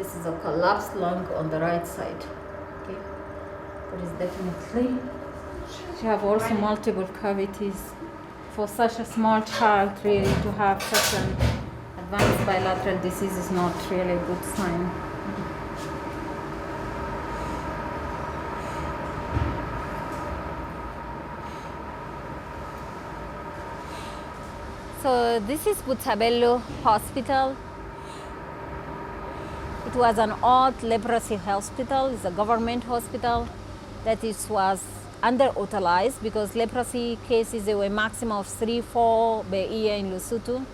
This is a collapsed lung on the right side. Okay, but it's definitely. She have also multiple cavities. For such a small child, really, to have such an advanced bilateral disease is not really a good sign. So this is Butabello Hospital. It was an old leprosy hospital. It's a government hospital that was underutilized because leprosy cases, there were a maximum of 3-4 per year in Lesotho.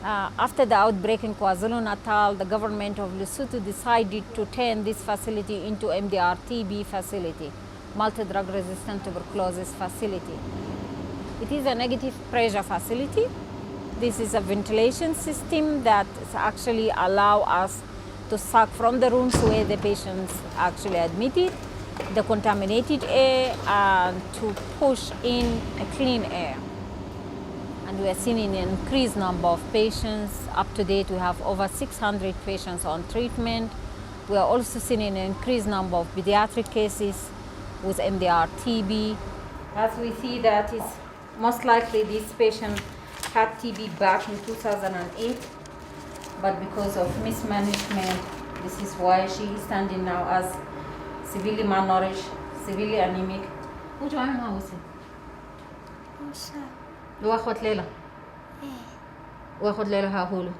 After the outbreak in KwaZulu-Natal, the government of Lesotho decided to turn this facility into MDR-TB facility, multi-drug resistant tuberculosis facility. It is a negative pressure facility. This is a ventilation system that actually allow us to suck from the rooms where the patients actually admitted the contaminated air and to push in a clean air. And we are seeing an increased number of patients. Up to date, we have over 600 patients on treatment. We are also seeing an increased number of pediatric cases with MDR-TB. As we see, that is most likely this patient had TB back in 2008, but because of mismanagement, this is why she is standing now as severely malnourished, severely anemic. Which one was it? Luakotlela. Luakotlela hahulu.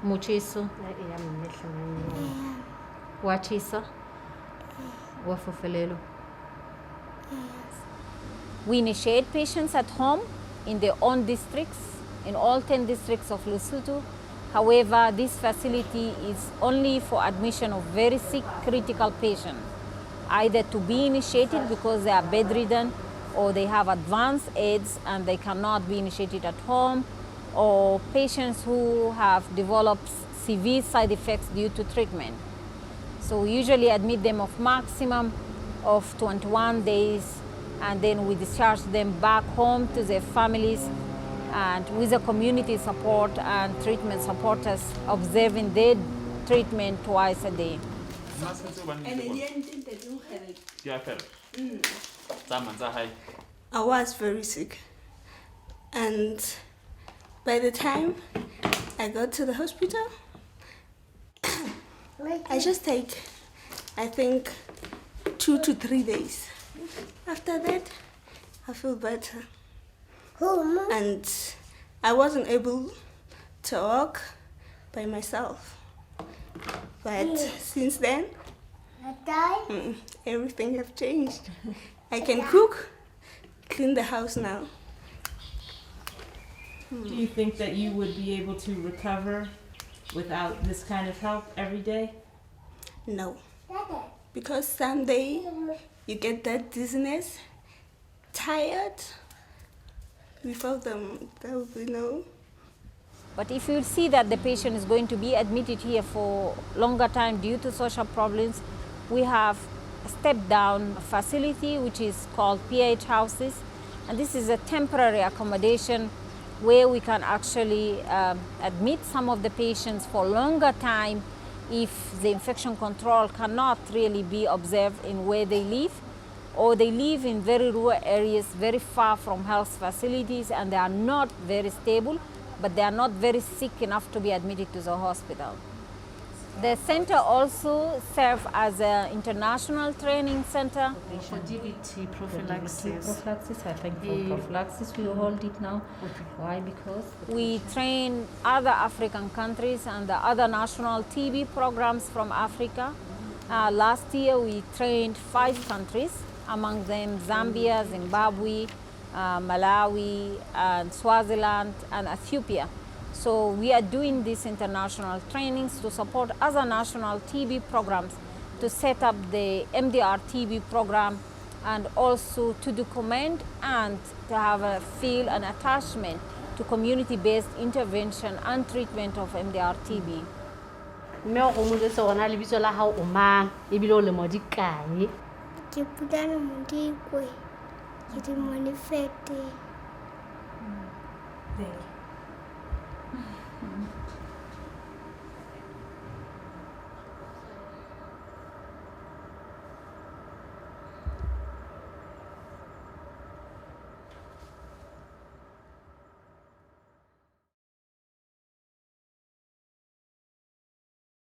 Muchiso. Wachisa. Wafufelelo. We initiate patients at home in their own districts, in all 10 districts of Lesotho. However, this facility is only for admission of very sick, critical patients, either to be initiated because they are bedridden or they have advanced AIDS and they cannot be initiated at home, or patients who have developed severe side effects due to treatment. So we usually admit them of maximum of 21 days, and then we discharge them back home to their families, and with the community support and treatment supporters observing their treatment twice a day. I was very sick, and by the time I got to the hospital, I just take, I think, 2 to 3 days. After that, I feel better. And I wasn't able to walk by myself. But since then, everything has changed. I can cook, clean the house now. Do you think that you would be able to recover without this kind of help every day? No. Because someday you get that dizziness, tired. Without them, there will be no. But if you see that the patient is going to be admitted here for longer time due to social problems, we have a step-down facility which is called PIH houses. And this is a temporary accommodation where we can actually admit some of the patients for longer time if the infection control cannot really be observed in where they live, or they live in very rural areas, very far from health facilities, and they are not very stable, but they are not very sick enough to be admitted to the hospital. The center also serves as an international training center. For DVT prophylaxis. I think for prophylaxis we hold it now. Okay. Why? Because we train other African countries and the other national TB programs from Africa. Last year we trained 5 countries, among them Zambia, Zimbabwe, Malawi, and Swaziland, and Ethiopia. So we are doing these international trainings to support other national TB programs to set up the MDR-TB program, and also to document and to have a feel and attachment to community-based intervention and treatment of MDR-TB. Ke Pulane Modikwe, ke di Monifete. Thank you.